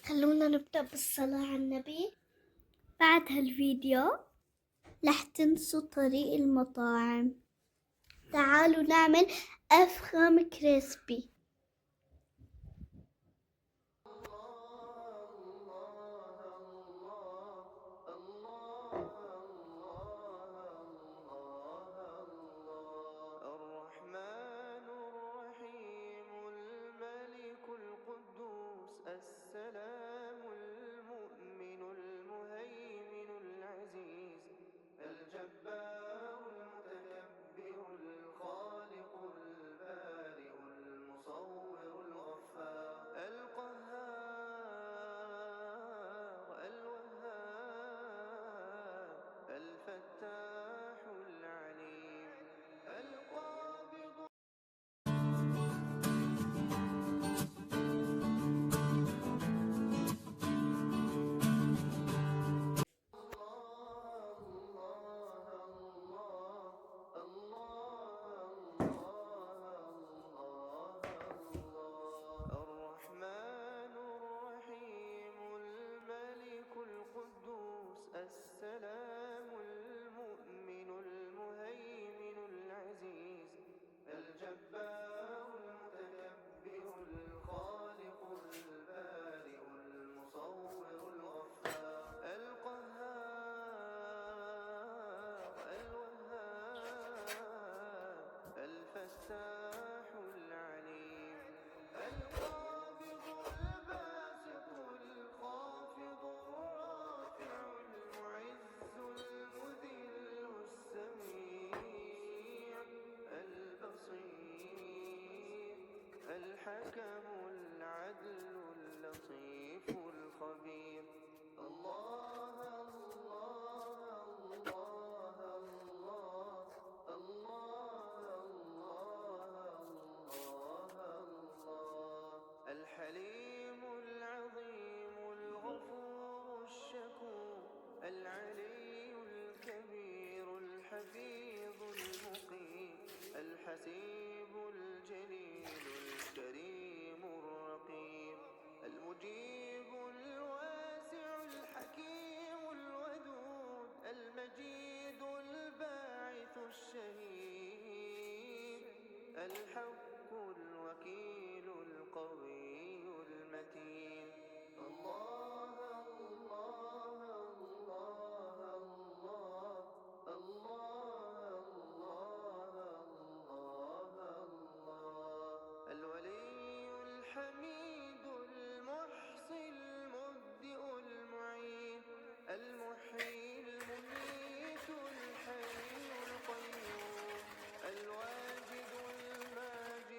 خلونا نبدأ بالصلاة على النبي. بعد هالفيديو لا تنسوا طريق المطاعم. تعالوا نعمل أفخم كريسبي. الرحمن الرحيم الملك القدوس السلام المؤمن المهيمن العزيز الجبار المتكبر الخالق البارئ المصور الغفار القهار الوهاب الفتاح العليم القابض الرحمن الرحيم الملك القدوس السلام المؤمن المهيمن العزيز الجبار المتكبر الخالق البارئ المصور الغفار القهار الوهاب الفتاح العليم القابض الباسط الخافض الرافع المعز المذل السميع البصير الحكم العدل اللطيف الخبير الله الله الله الله الله الحليم العظيم الغفور الشكور العلي الكبير الحفيظ المقيم الحسيب الجليل الكريم الرقيب المجيب الواسع الحكيم الودود المجيد الباعث الشهيد الحق الوكيل القوي المتين الله الله الله الله الله الله الولي الحميد المحصي المبدئ المعين المحيي المميت الحي القيوم الواجد الماجد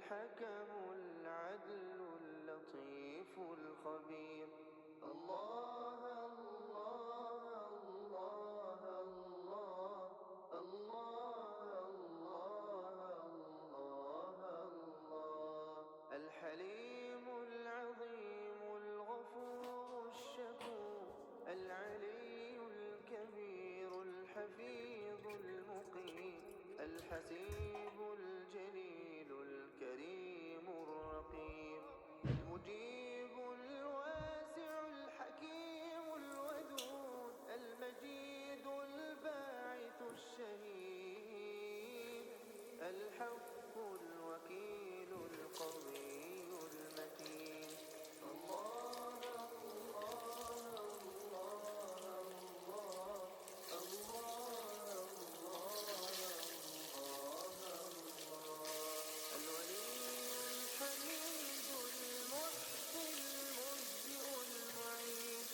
الحكم العدل اللطيف الخبير. الله الله الله الله الله الله الله الحليم العظيم الغفور الشكور العلي الكبير الحفيظ المقيم الحسيب الجليل الكريم الرقيب المجيب الواسع الحكيم الودود المجيد الباعث الشهيد الحق الوكيل القوي المتين. الله الله الولي الحميد المحصي المبدئ المعيد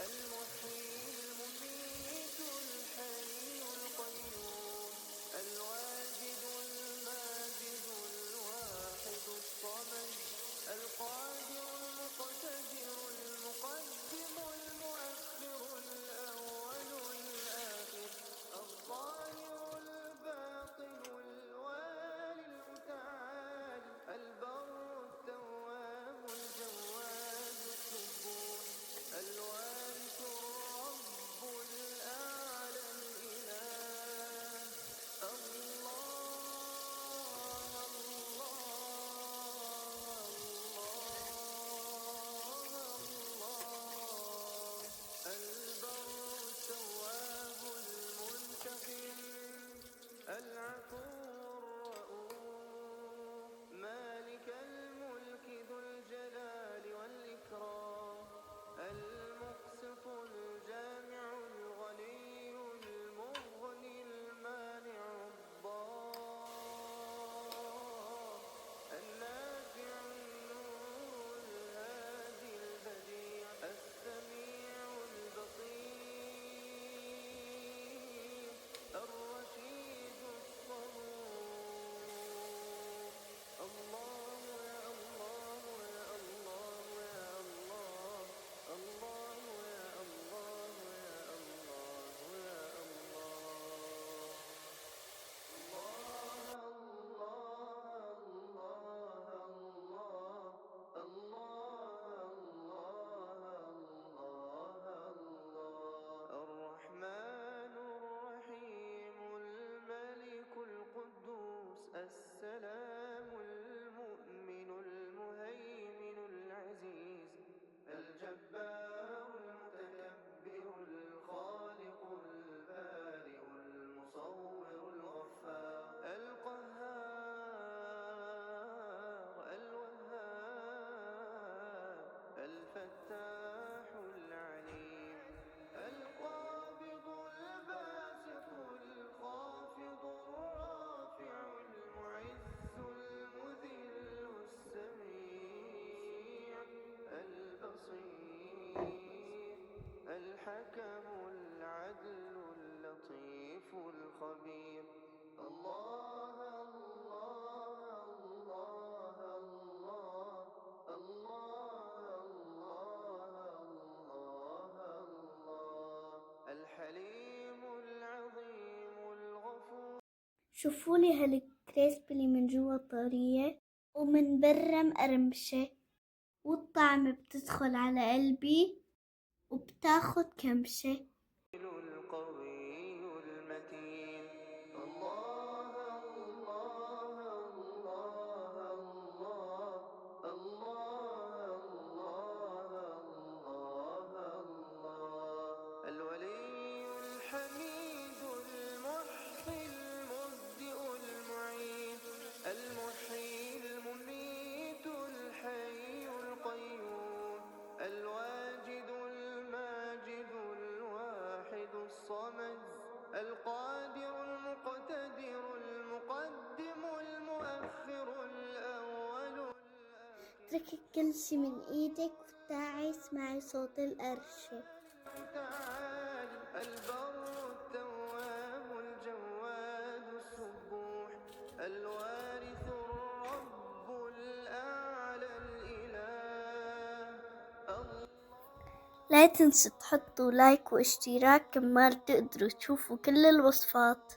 المحيي المميت الحي القيوم الواجد الماجد الواحد الصمد القادر المقتدر المقدم المؤخر الأول الآخر الظاهر الباطن الوالي المتعال البر التواب الجواد الصبور الوارث الرب الأعلى الإله. الله البر التواب المنتقم العفو الرؤوف مالك الملك ذو الجلال والإكرام المقسط الجامع الغني المغني المانع الضار النافع النور الهادي البديع السميع البصير الرشيد الصبور. الله يا الله يا الله يا الله الله يا الله يا الله يا الله. الرحمن الرحيم الملك القدوس السلام المؤمن المهيمن العزيز الجبار المتكبر الخالق البارئ المصور الغفار القهار الوهاب الفتاح العليم القابض الباسط الخافض الرافع المعز المذل السميع البصير الحكم العدل اللطيف الخبير. الله الله الله الله الله الله الحليم العظيم الغفور. شوفوا لي هالكريسبي اللي من جوا طرية ومن برا مقرمشة، والطعم بتدخل على قلبي وبتاخد كمشة. القوي المتين. الله الله الله الله الله الله الولي الحميد المحصي المبدئ المعيد المحيي المميت الحي القيوم الواجد الماجد الواحد الصمد القادر المقتدر المقدم المؤخر الأول الآخر. اتركي كل شي من ايدك وتعي اسمعي صوت القرشة. تعال البر التواب الجواد السبوح الوارث الرب لا تنسوا تحطوا لايك واشتراك كمان تقدروا تشوفوا كل الوصفات.